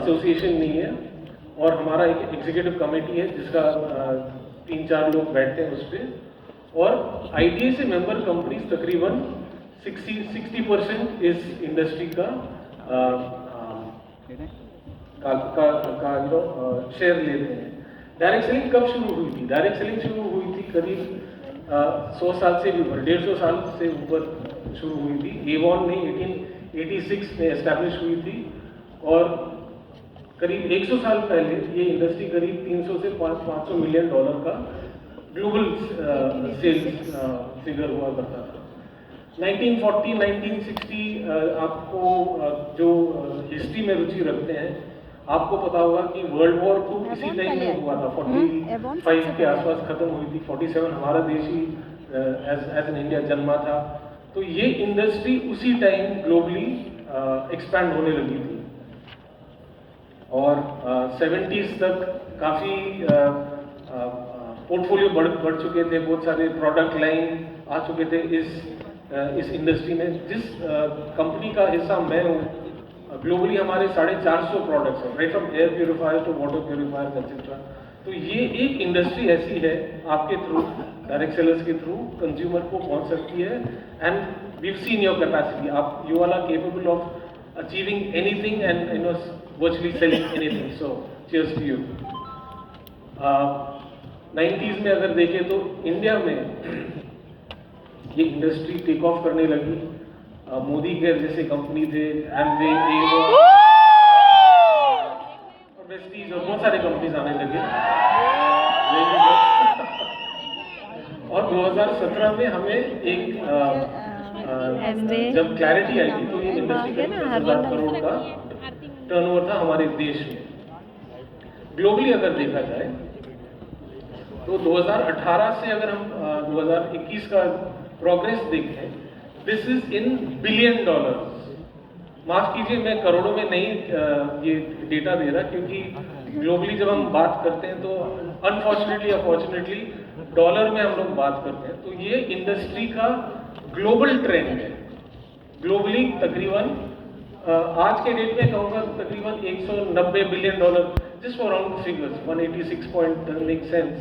Association नहीं है, और हमारा एक एग्जीक्यूटिव कमेटी है जिसका 3-4 लोग बैठते हैं उस पर, और आईटीए से मेंबर कंपनीज तकरीबन 60% इस इंडस्ट्री का शेयर लेते हैं। डायरेक्ट सेलिंग कब शुरू हुई थी? डायरेक्ट सेलिंग शुरू हुई थी करीब 100 साल से भी ऊपर, 150 साल से ऊपर शुरू हुई थी। एवॉन ने 1886 में एस्टैब्लिश हुई थी, और करीब 100 साल पहले ये इंडस्ट्री करीब 300 से 500 मिलियन डॉलर का ग्लोबल सेल्स फिगर हुआ करता था। 1940, 1960 आपको जो हिस्ट्री में रुचि रखते हैं, आपको पता होगा कि वर्ल्ड वॉर 2 इसी टाइम में हुआ था, 45 के आसपास खत्म हुई थी। 47 हमारा देश ही एज एन इंडिया जन्मा था। तो ये इंडस्ट्री उसी टाइम ग्लोबली एक्सपैंड होने लगी थी, और 70s तक काफ़ी पोर्टफोलियो बढ़ चुके थे, बहुत सारे प्रोडक्ट लाइन आ चुके थे इस इंडस्ट्री में। जिस कंपनी का हिस्सा मैं हूँ, ग्लोबली हमारे 450 प्रोडक्ट्स हैं, right from air purifier to water purifier etcetera. तो ये एक इंडस्ट्री ऐसी है आपके थ्रू, डायरेक्ट सेलर्स के थ्रू कंज्यूमर को पहुंच सकती है, and we have seen your capacity. आप you are capable of achieving anything and virtually selling anything. So cheers to you. 90s में अगर देखें तो इंडिया में ये इंडस्ट्री टेक ऑफ करने लगी। मोदी केयर जैसे कंपनी थे, एमवे, एवॉन और वेस्टीज और बहुत सारे कंपनीज आने लगे। और 2017 में हमें एक जब क्लैरिटी आई थी, तो ये इंडस्ट्री का 10,000 करोड़ का टर्नओवर था हमारे देश में। ग्लोबली अगर देखा जाए तो 2018 से अगर हम 2021 का प्रोग्रेस देखें, this is in billion dollars. माफ कीजिए, मैं करोड़ों में नहीं ये डेटा दे रहा, क्योंकि ग्लोबली जब हम बात करते हैं तो अनफॉर्चुनेटली डॉलर में हम लोग बात करते हैं। तो ये इंडस्ट्री का ग्लोबल ट्रेंड है। ग्लोबली तकरीबन आज के डेट में कहूँगा तकरीबन 190 billion dollar, just for round figures, 186 point make sense.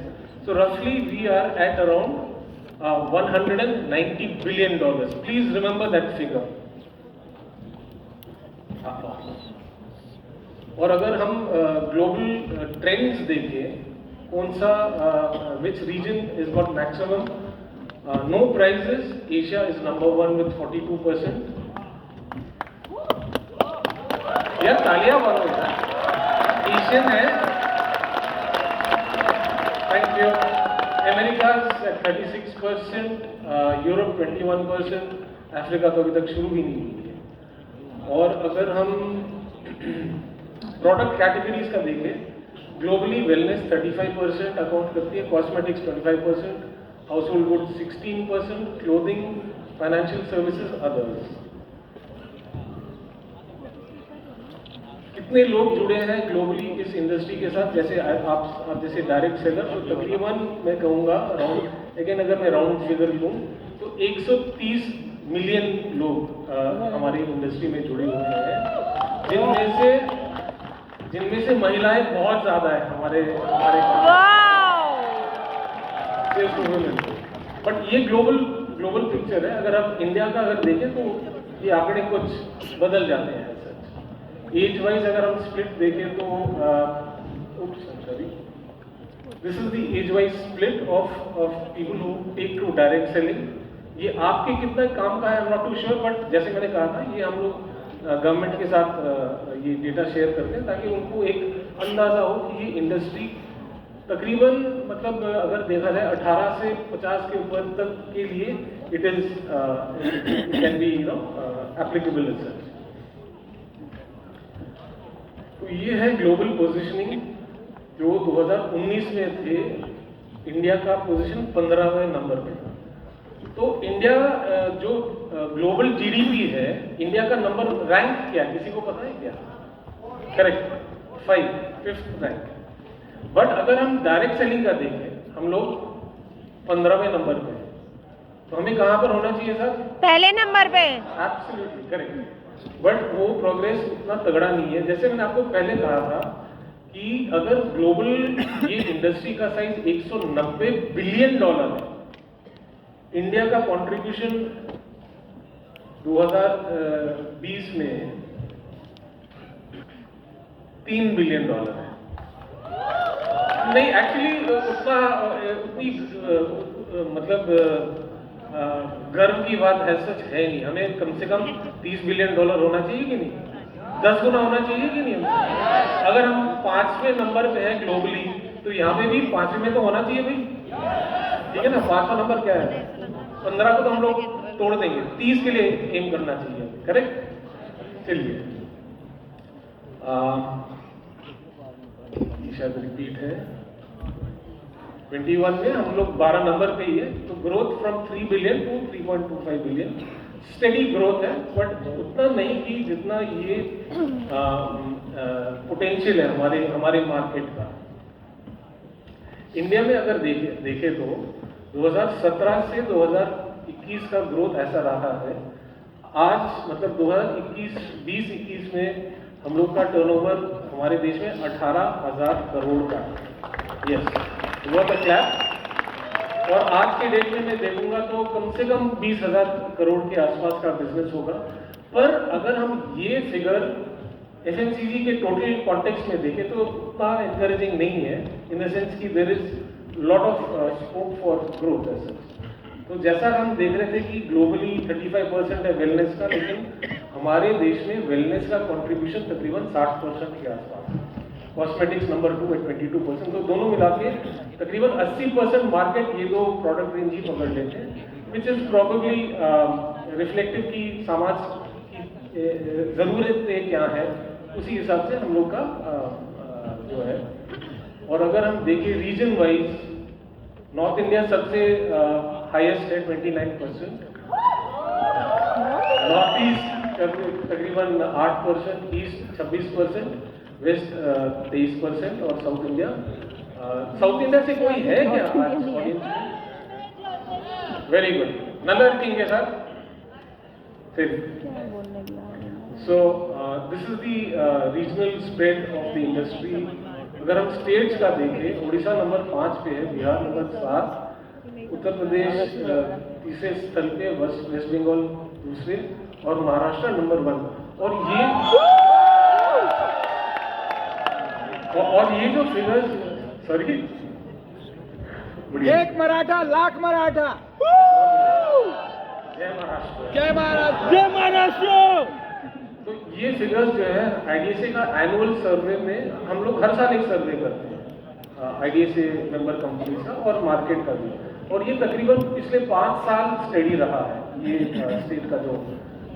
So रफली we are at around 190 billion dollars. Please remember that figure. और अगर हम ग्लोबल ट्रेंड्स देखें, कौन सा which region is got maximum no prizes, Asia is number 1 with 42%। यार तालियां मारो यार, एशियन है। Thank you. America 36%, Europe 21%, Africa तो अभी तक शुरू भी नहीं हुई है। और अगर हम प्रोडक्ट कैटेगरीज का देखें, ग्लोबली वेलनेस 35% अकाउंट करती है, cosmetics 25%, house hold goods 16%, clothing, financial services, others. कितने लोग जुड़े हैं ग्लोबली इस इंडस्ट्री के साथ? जैसे आप जैसे डायरेक्ट सेलर, तो तकरीबन मैं कहूँगा अराउंड, लेकिन अगर मैं राउंड फिगर लूँ तो 130 मिलियन लोग हमारी इंडस्ट्री में जुड़े हुए हैं, जिनमें से महिलाएं बहुत ज़्यादा है हमारे बट ये ग्लोबल पिक्चर है। अगर आप इंडिया का अगर देखें तो ये आंकड़े कुछ बदल जाते हैं। एज वाइज अगर हम स्प्लिट देखें तो this is the age wise split of people who take to direct selling. ये आपके कितना काम का है, I am not too sure, but जैसे मैंने कहा था, ये हम लोग गवर्नमेंट के साथ ये डेटा शेयर करते हैं ताकि उनको एक अंदाजा हो कि ये इंडस्ट्री तकरीबन, मतलब अगर देखा जाए 18 से 50 के ऊपर तक के लिए it is can be applicable is such. तो ये है ग्लोबल पोजीशनिंग जो 2019 में थे। इंडिया का पोजीशन 15वें नंबर पे था। तो इंडिया जो ग्लोबल जीडीपी है, इंडिया का नंबर रैंक क्या है, किसी को पता है क्या? Correct, 5th rank. बट अगर हम डायरेक्ट सेलिंग का देखें, हम लोग 15वें नंबर पे हैं। तो हमें कहाँ पर होना चाहिए सर? पहले नंबर पे। Absolutely correct. बट वो प्रोग्रेस उतना तगड़ा नहीं है। जैसे मैंने आपको पहले कहा था कि अगर ग्लोबल ये इंडस्ट्री का साइज $190 बिलियन है, इंडिया का कंट्रीब्यूशन 2020 में $3 बिलियन है। नहीं, एक्चुअली उतनी मतलब गर्व की बात है, सच है नहीं। हमें कम से कम $30 बिलियन होना चाहिए कि नहीं? 10 गुना होना चाहिए कि नहीं? अगर हम 5वें नंबर पे हैं ग्लोबली, तो यहाँ पे भी 5वें में तो होना चाहिए भाई, ठीक है ना? 5वां नंबर क्या है? 15 को तो हम लोग तोड़ देंगे, 30 के लिए एम करना चाहिए, करेक्ट? चलिए, शायद रिपीट है। 21 में हम लोग 12 नंबर पे ही है, तो growth from 3 billion to 3.25 billion steady growth है, बट उतना नहीं कि जितना ये पोटेंशियल है हमारे मार्केट का। इंडिया में अगर देखें तो 2017 से 2021 का ग्रोथ ऐसा रहा है। आज मतलब 2021 में हम लोग का टर्नओवर हमारे देश में 18,000 करोड़ का है। यस, बहुत अच्छा। और आज के डेट में मैं देखूंगा तो कम से कम 20,000 करोड़ के आसपास का बिजनेस होगा। पर अगर हम ये फिगर एफएमसीजी के टोटल कॉन्टेक्स्ट में देखें तो उतना एनकरेजिंग नहीं है, इन द सेंस कि there is lot of scope for growth ऐसा। तो जैसा हम देख रहे थे कि ग्लोबली 35% है वेलनेस का, लेकिन हमारे देश में वेलनेस का कंट्रीब्यूशन तकरीबन 60% के आसपास है। कॉस्मेटिक्स नंबर 2 है 22%, तो दोनों मिला के तकरीबन 80% मार्केट ये दो प्रोडक्ट रेंज ही पकड़ लेते हैं, विच इज प्रॉबेबली रिफ्लेक्टिव की समाज की ज़रूरतें क्या है, उसी हिसाब से हम लोग का जो है। और अगर हम देखें रीजन वाइज, नॉर्थ इंडिया सबसे हाईएस्ट है 29%, नॉर्थ ईस्ट तकरीबन 8%, ईस्ट 26%, वेस्ट 23% और साउथ इंडिया से कोई है क्या ऑडियंस में? वेरी गुड, नंबर किंग के साथ फिर। So this is the regional spread of the industry. अगर हम स्टेट्स का देखें, उड़ीसा नंबर 5 पे है, बिहार नंबर 7, उत्तर प्रदेश तीसरे स्थल पे, वेस्ट बंगाल दूसरे और महाराष्ट्र नंबर 1। और ये जो फिगर्स, सॉरी, एक मराठा लाख मराठा। जय महाराष्ट्र, जय महाराष्ट्र, जय महाराष्ट्र। तो ये फिगर्स जो है आईडीएसए का एनुअल सर्वे में, हम लोग हर साल एक सर्वे करते हैं आईडीएसए मेंबर कंपनीज का और मार्केट का भी, और ये तकरीबन पिछले 5 साल स्टेडी रहा है ये स्टेट का जो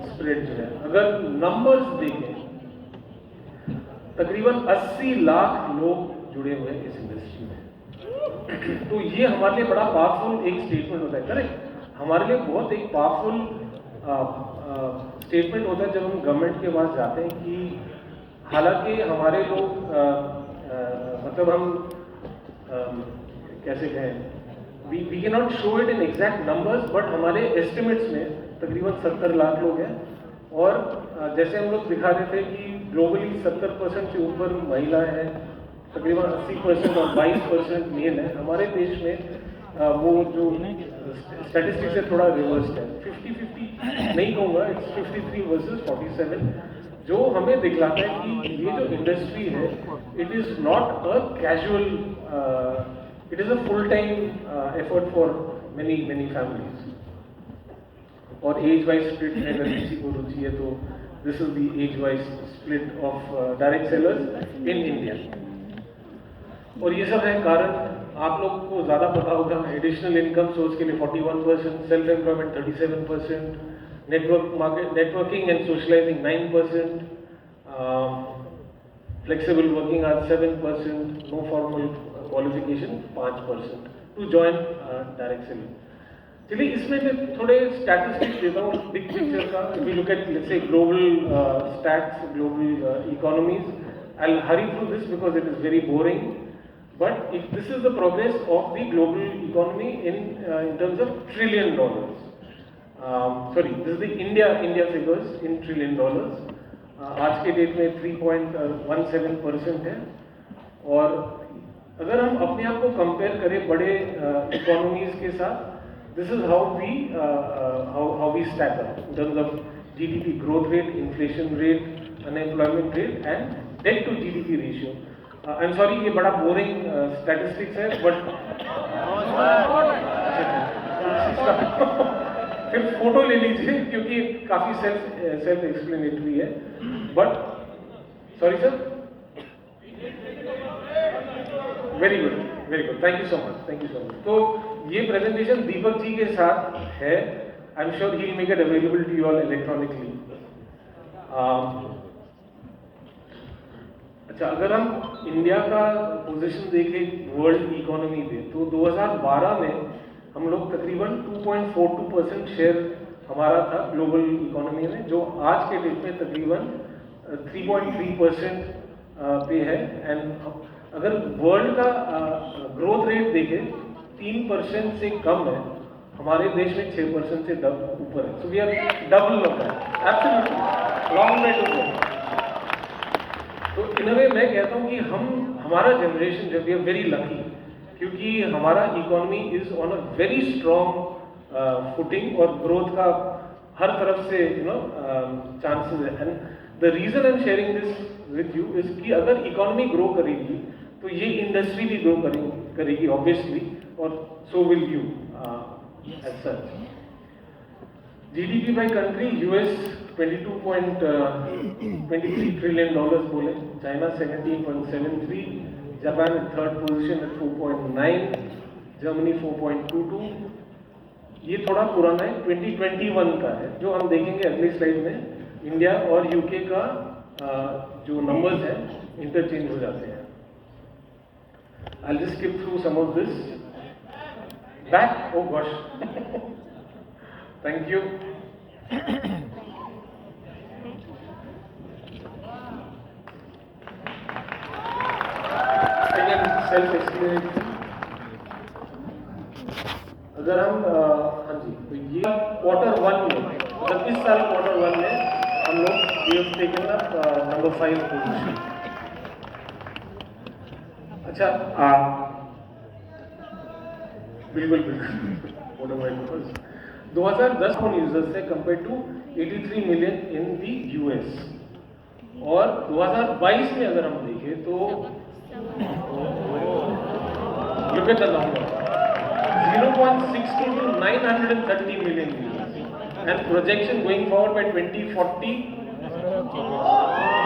स्प्रेड जो है। अगर नंबर्स देखें, तकरीबन 80 लाख लोग जुड़े हुए हैं इस इंडस्ट्री में। तो ये हमारे लिए बड़ा पावरफुल एक स्टेटमेंट होता है, करेक्ट? हमारे लिए बहुत एक पावरफुल स्टेटमेंट होता है जब हम गवर्नमेंट के पास जाते हैं कि हालांकि हमारे लोग मतलब हम कैसे कहें, we can not show it in exact numbers, but हमारे एस्टिमेट्स में तकरीबन 70 लाख लोग हैं। और जैसे हम लोग दिखा रहे थे कि ग्लोबली 70% से ऊपर महिलाएं हैं, तकरीबन 80% और 22% मेल है। हमारे देश में वो जो स्टैटिस्टिक्स है थोड़ा रिवर्स है, 50-50 नहीं कहूँगा, इट्स 53 वर्सेस 47, जो हमें दिखलाता है कि ये जो इंडस्ट्री है, it is not a casual, it is a full time effort for many families. और एज वाइज स्प्लिट है, अगर किसी को रुचि है तो this is the age wise split of direct sellers in India. और ये सब है कारण, आप लोग को ज़्यादा पता होगा। एडिशनल इनकम सोर्स के लिए 41%, self employment 37%, networking and socialising 9%, flexible working hours 7%, no formal qualification 5% to join direct selling. चलिए, इसमें मैं थोड़े स्टैटिस्टिक्स देता हूँ बिग पिक्चर का। If you look at let's say global stats, global economies, I will hurry through this because it is very boring, but if this is the progress of the global economy in terms of $1 trillion. Sorry this the India figures in trillion dollars. आज के date में 3.17% है। और अगर हम अपने आप को कंपेयर करें बड़े इकोनॉमीज के साथ, this is how we stack up in terms of GDP growth rate, inflation rate, unemployment rate and debt to GDP ratio. I am sorry, ये बड़ा बोरिंग स्टैटिस्टिक्स है, बट फिर फोटो ले लीजिए क्योंकि काफी सेल्फ एक्सप्लेनेटरी है। But sorry sir, very good, thank you so much. तो ये प्रेजेंटेशन दीपक जी के साथ है। I am sure he will make it available to you all electronically. अच्छा, अगर हम इंडिया का पोजीशन देखें वर्ल्ड इकोनॉमी में, तो 2012 में हम लोग तकरीबन 2.42% शेयर हमारा था ग्लोबल इकोनॉमी में, जो आज के डेट में तकरीबन 3.3% पे है। एंड अगर वर्ल्ड का ग्रोथ रेट देखें 3% से कम है, हमारे देश में 6% से ऊपर है। So we are double of that, absolutely long way to go. तो इन अ वे मैं कहता हूँ कि हमारा जनरेशन जो वी आर वेरी लकी, क्योंकि हमारा economy is on a very strong footing और ग्रोथ का हर तरफ से चांसेस है। And the reason I am sharing this with you is कि अगर इकोनॉमी ग्रो करेगी तो ये इंडस्ट्री भी ग्रो करेगी ऑब्वियसली, और so will you as such. GDP by country, US 22.23 trillion dollars बोले, China 17.73, Japan third position at 4.9, Germany 4.22। ये थोड़ा पुराना है, 2021 का है, जो हम देखेंगे अगली स्लाइड में। इंडिया और यूके का जो नंबर्स हैं इंटरचेंज हो जाते हैं। I'll just skip through some of this. Back, oh gosh. Thank you. Again, self-explanatory. अगर हम हाँ जी, तो ये Q1 में, मतलब इस साल Q1 में हम लोग we have taken up number 5 position. अच्छा, बिल्कुल 2010 फोन यूजर्स है compare to 83 million in the US. और 2022 में अगर हम देखें तो look at the number, 0.62 to 930 million users, and projection going forward by 2040,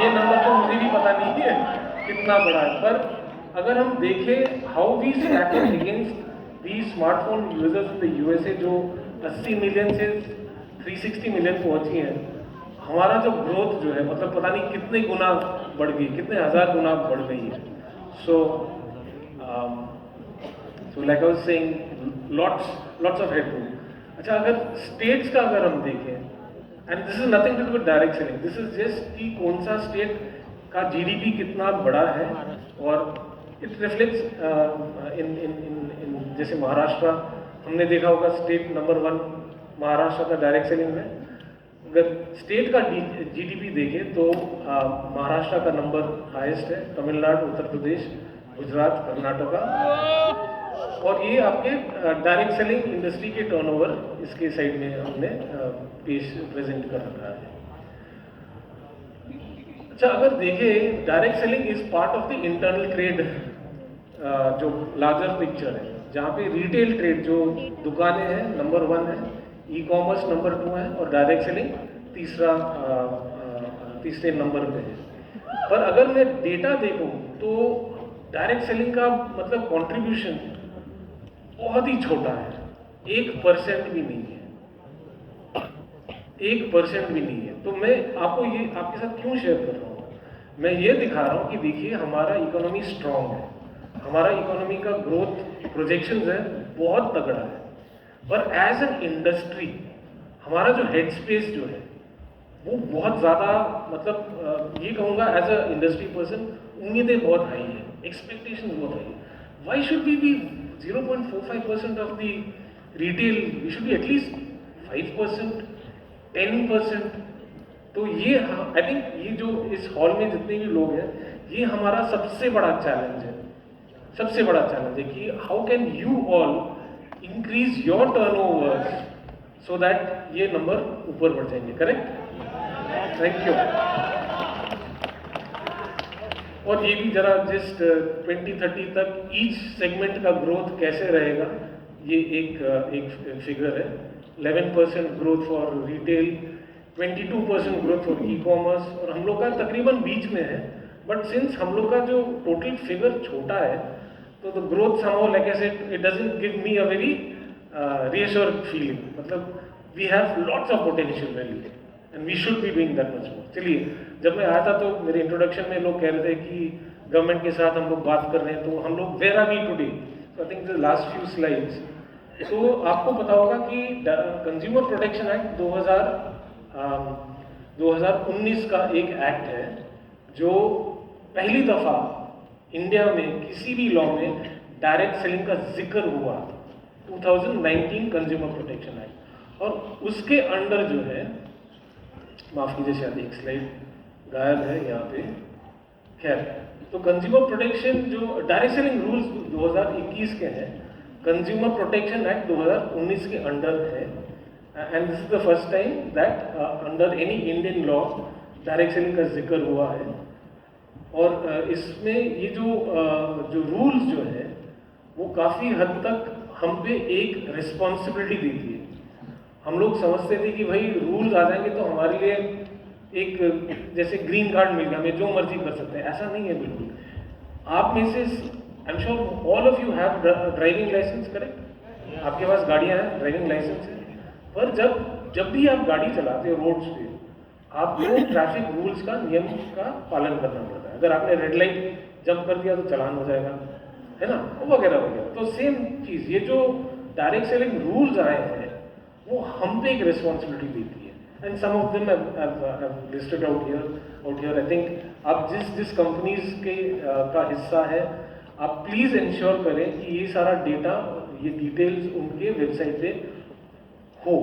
ये नंबर तो मुझे भी पता नहीं है कितना बड़ा है, पर अगर हम देखें how we stack against the smartphone users in the USA, जो 80 मिलियन से 360 मिलियन पहुंची हैं, हमारा जो ग्रोथ जो है मतलब पता नहीं कितने गुना बढ़ गई, कितने हजार गुना बढ़ गई है। So like I was saying, lots of headroom. अच्छा, अगर स्टेट्स का अगर हम देखें, and this is nothing to do with direct selling, this is just कि कौन सा स्टेट का जीडीपी कितना बड़ा है, और इट रिफ्लेक्ट्स इन जैसे महाराष्ट्र हमने देखा होगा स्टेट नंबर 1 महाराष्ट्र का डायरेक्ट सेलिंग में। अगर स्टेट का जीडीपी देखें तो महाराष्ट्र का नंबर हाईएस्ट है, तमिलनाडु, उत्तर प्रदेश, गुजरात, कर्नाटका, और ये आपके डायरेक्ट सेलिंग इंडस्ट्री के टर्नओवर इसके साइड में हमने प्रेजेंट कर रखा है। अच्छा, अगर देखें direct selling is part of the internal trade, जो लार्जर पिक्चर है, जहाँ पे रिटेल ट्रेड जो दुकानें हैं नंबर 1 है, ई कॉमर्स नंबर 2 है, और डायरेक्ट सेलिंग तीसरे नंबर पे है। पर अगर मैं डेटा देखूं तो डायरेक्ट सेलिंग का मतलब कंट्रीब्यूशन बहुत ही छोटा है, 1% भी नहीं है, 1% भी नहीं है। तो मैं आपको ये आपके साथ क्यों शेयर कर रहा हूँ, मैं ये दिखा रहा हूँ कि देखिए हमारा इकोनॉमी स्ट्रांग है, हमारा इकोनॉमी का ग्रोथ प्रोजेक्शंस है बहुत तगड़ा है, पर एज एन इंडस्ट्री हमारा जो हेड स्पेस जो है वो बहुत ज़्यादा, मतलब ये कहूँगा एज अ इंडस्ट्री पर्सन, उम्मीदें बहुत हाई है, एक्सपेक्टेशंस बहुत हाई है। Why should be 0.45% of the retail, we should be at least 5%, 10%, तो ये आई थिंक ये जो इस हॉल में जितने भी लोग हैं, ये हमारा सबसे बड़ा चैलेंज है, सबसे बड़ा चैलेंज है कि how can you all increase your turnover so that ये नंबर ऊपर बढ़ जाएंगे, करेक्ट? Thank you. और ये भी जरा जस्ट 2030 तक ईच सेगमेंट का ग्रोथ कैसे रहेगा, ये एक फिगर है। 11% growth for retail, 22% growth for e commerce, और हम लोग का तकरीबन बीच में है। बट सिंस हम लोग का जो टोटल फिगर छोटा है, तो the growth somehow like I said it doesn't give me a very reassured feeling, मतलब we have lots of potential value and we should be doing that much more. चलिए, जब मैं आया था तो मेरे इंट्रोडक्शन में लोग कह रहे थे कि गवर्नमेंट के साथ हम लोग बात कर रहे हैं, तो हम लोग where are we today? So I think the last few slides, तो आपको पता होगा कि कंज्यूमर प्रोटेक्शन एक्ट 2019 का एक एक्ट है जो पहली दफा इंडिया में किसी भी लॉ में डायरेक्ट सेलिंग का जिक्र हुआ, 2019 कंज्यूमर प्रोटेक्शन एक्ट। और उसके अंडर जो है, माफ कीजिए शायद एक स्लाइड गायब है यहाँ पे, खैर, तो कंज्यूमर प्रोटेक्शन जो डायरेक्ट सेलिंग रूल्स 2021 के हैं, कंज्यूमर प्रोटेक्शन एक्ट 2019 के अंडर है, and this is the first time that under any Indian law direct selling का जिक्र हुआ है। और इसमें ये जो रूल्स जो है वो काफ़ी हद तक हम पे एक रिस्पॉन्सिबिलिटी देती है। हम लोग समझते थे कि भाई रूल्स आ जाएंगे तो हमारे लिए एक जैसे ग्रीन कार्ड मिल गया, हमें जो मर्जी कर सकते हैं, ऐसा नहीं है बिल्कुल। आप में से I am sure all of you have driving licence, correct? आपके पास गाड़ियां हैं, ड्राइविंग लाइसेंस है, पर जब भी आप गाड़ी चलाते हो रोड्स पे, आपको ट्रैफिक रूल्स का, नियम का पालन करना पड़ता है। अगर आपने रेड लाइट जंप कर दिया तो चालान हो जाएगा, है ना, वगैरह वगैरह। तो सेम चीज़, ये जो डायरेक्ट सेलिंग रूल्स आए हैं वो हम पे एक रिस्पॉन्सिबिलिटी देती है, and some of them I've listed out here. I think आप जिस कंपनीज के का हिस्सा है, आप प्लीज इंश्योर करें कि ये सारा डेटा, ये डिटेल्स उनके वेबसाइट पे हो,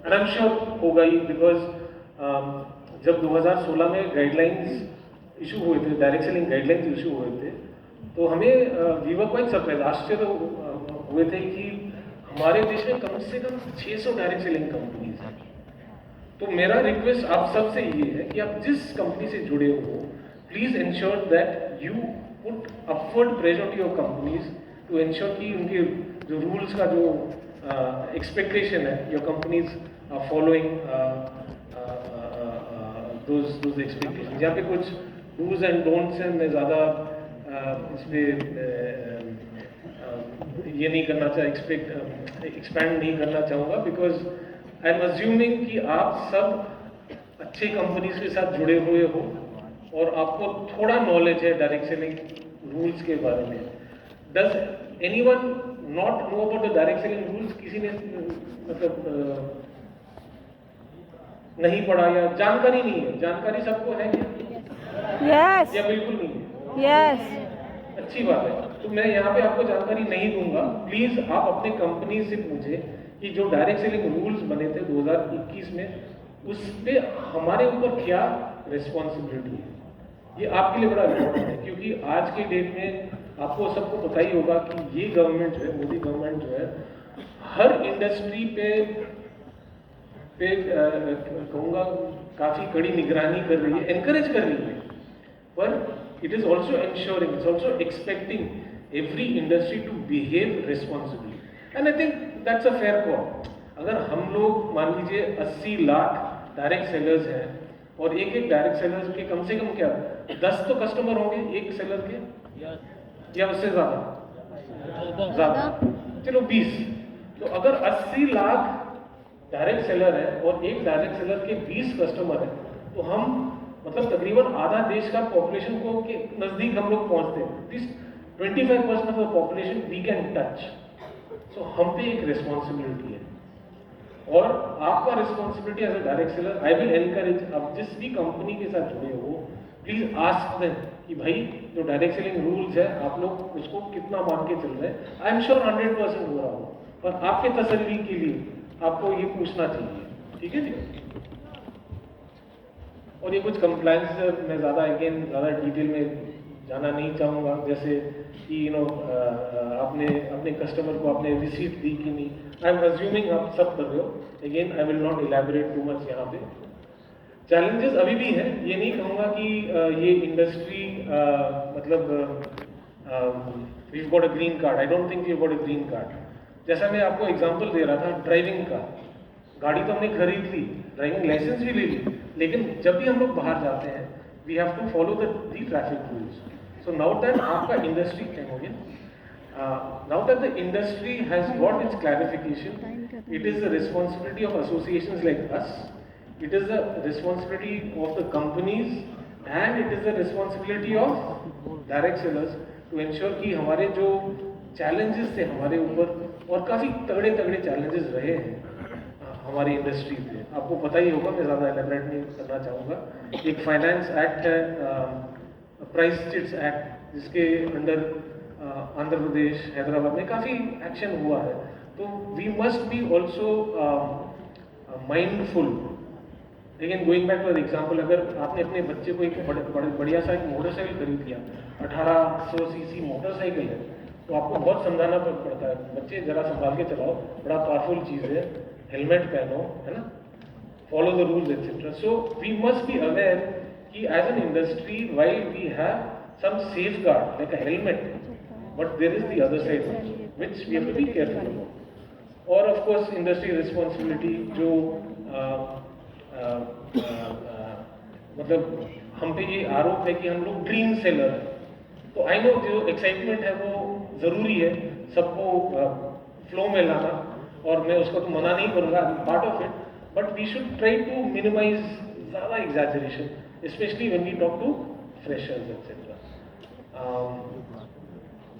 एंड आई एम श्योर होगा ही, बिकॉज जब 2016 में गाइडलाइंस इशू हुए थे, डायरेक्ट सेलिंग गाइडलाइंस इशू हुए थे, तो हमें वी वर क्वाइट सरप्राइज, आश्चर्य हुए थे कि हमारे देश में कम से कम 600 डायरेक्ट सेलिंग कंपनीज हैं। तो मेरा रिक्वेस्ट आप सबसे ये है कि आप जिस कंपनी से जुड़े हो, please ensure that you put upward pressure to your companies to ensure कि उनके जो रूल्स का जो एक्सपेक्टेशन है, your companies are following those expectation. जहाँ पे कुछ डूज एंड डोंट्स हैं, मैं ज़्यादा इस पर ये नहीं करना एक्सपैंड नहीं करना चाहूँगा, बिकॉज आई एम अज्यूमिंग कि आप सब अच्छे कंपनीज के साथ जुड़े हुए हो और आपको थोड़ा नॉलेज है डायरेक्ट सेलिंग रूल्स के बारे में। Does anyone not know about the direct selling rules? किसी ने मतलब नहीं पढ़ा या जानकारी नहीं है? जानकारी सबको है क्या? यस या बिल्कुल नहीं है? यस अच्छी बात है। तो मैं यहाँ पे आपको जानकारी नहीं दूंगा, प्लीज आप अपने कंपनी से पूछें कि जो डायरेक्ट सेलिंग रूल्स बने थे 2021 में, उस पे हमारे ऊपर क्या रिस्पॉन्सिबिलिटी है। ये आपके लिए बड़ा इम्पोर्टेंट है, क्योंकि आज के डेट में आपको सबको पता ही होगा कि ये गवर्नमेंट जो है, मोदी गवर्नमेंट जो है, हर इंडस्ट्री पे कहूँगा काफ़ी कड़ी निगरानी कर रही है, एनकरेज कर रही है, पर it is also ensuring, it's also expecting every industry to behave responsibly, and I think that's a fair call. अगर हम लोग मान लीजिए 80 लाख डायरेक्ट सेलर्स हैं और एक डायरेक्ट सेलर्स के कम से कम क्या 10 तो कस्टमर होंगे एक सेलर के, या उससे ज़्यादा, चलो 20, तो अगर 80 लाख डायरेक्ट सेलर है और एक डायरेक्ट सेलर के 20 कस्टमर है, तो हम मतलब तकरीबन आधा देश का पॉपुलेशन को के नजदीक हम लोग पहुंचते हैं। This 25% of the population we can touch. So हम पे एक रिस्पॉन्सिबिलिटी है, और आपका responsibility as a direct seller, I will encourage, आप जिस भी कंपनी के साथ जुड़े हो, प्लीज आस्क देम कि भाई जो डायरेक्ट सेलिंग रूल्स है आप लोग उसको कितना मान के चल रहे हैं। आई एम श्योर 100% हो रहा हो, पर आपके तसल्ली के लिए आपको ये पूछना चाहिए, ठीक है जी। और ये कुछ कंप्लायंस मैं ज़्यादा डिटेल में जाना नहीं चाहूँगा, जैसे कि आपने अपने कस्टमर को आपने रिसीट दी कि नहीं। आई एम अज्यूमिंग आप सब कर रहे हो, again I will not elaborate too much यहाँ पे। चैलेंजेस अभी भी हैं, ये नहीं कहूँगा कि ये industry we've got a green card, I don't think we've got a green card. जैसा मैं आपको एग्जांपल दे रहा था ड्राइविंग का, गाड़ी तो हमने खरीद ली, ड्राइविंग लाइसेंस भी ले ली, लेकिन जब भी हम लोग बाहर जाते हैं we have to follow the traffic rules. So now that आपका इंडस्ट्री क्या हो गया, now that the industry has got its clarification, it is the responsibility of associations like us, it is the responsibility of the companies and it is the responsibility of direct sellers to ensure कि हमारे जो challenges थे हमारे ऊपर, और काफ़ी तगड़े challenges रहे हैं हमारी इंडस्ट्री पे, आपको पता ही होगा, मैं ज़्यादा एलेबरेट नहीं करना चाहूँगा। एक फाइनेंस एक्ट है, प्राइस चिट्स एक्ट, जिसके अंडर आंध्र प्रदेश हैदराबाद में काफ़ी एक्शन हुआ है। तो we must be also mindful. लेकिन going back to the example, अगर आपने अपने बच्चे को एक बढ़िया सा एक मोटरसाइकिल खरीद लिया, 1800 सीसी मोटरसाइकिल है, तो आपको बहुत समझाना पड़ता है, बच्चे जरा संभाल के चलाओ, बड़ा पावरफुल चीज़ है, हेलमेट पहनो, है ना, follow the rules etcetera. So we must be aware कि as an industry while we have some safeguard like a helmet, but there is the other side which we have to be careful about. और of course industry responsibility, जो मतलब हम पे ये आरोप है कि हम लोग ड्रीम सेलर हैं, तो आई नो जो एक्साइटमेंट है वो ज़रूरी है सबको फ्लो में लाना, और मैं उसको तो मना नहीं करूँगा, part of it, but we should try to minimise ज़्यादा exaggeration, especially when we talk to freshers etcetera.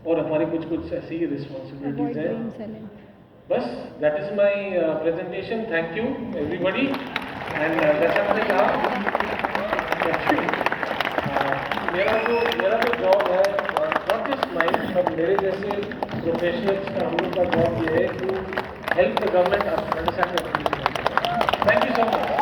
और हमारी कुछ ऐसी रिस्पॉन्सिबिलिटीज हैं। बस that is my presentation, thank you everybody. And जैसा मैंने कहा, मेरा जो जॉब है, नॉट जस्ट माइन, बट मेरे जैसे प्रोफेशनल्स का हम लोग का जॉब ये है to help the government understand. Thank you so much.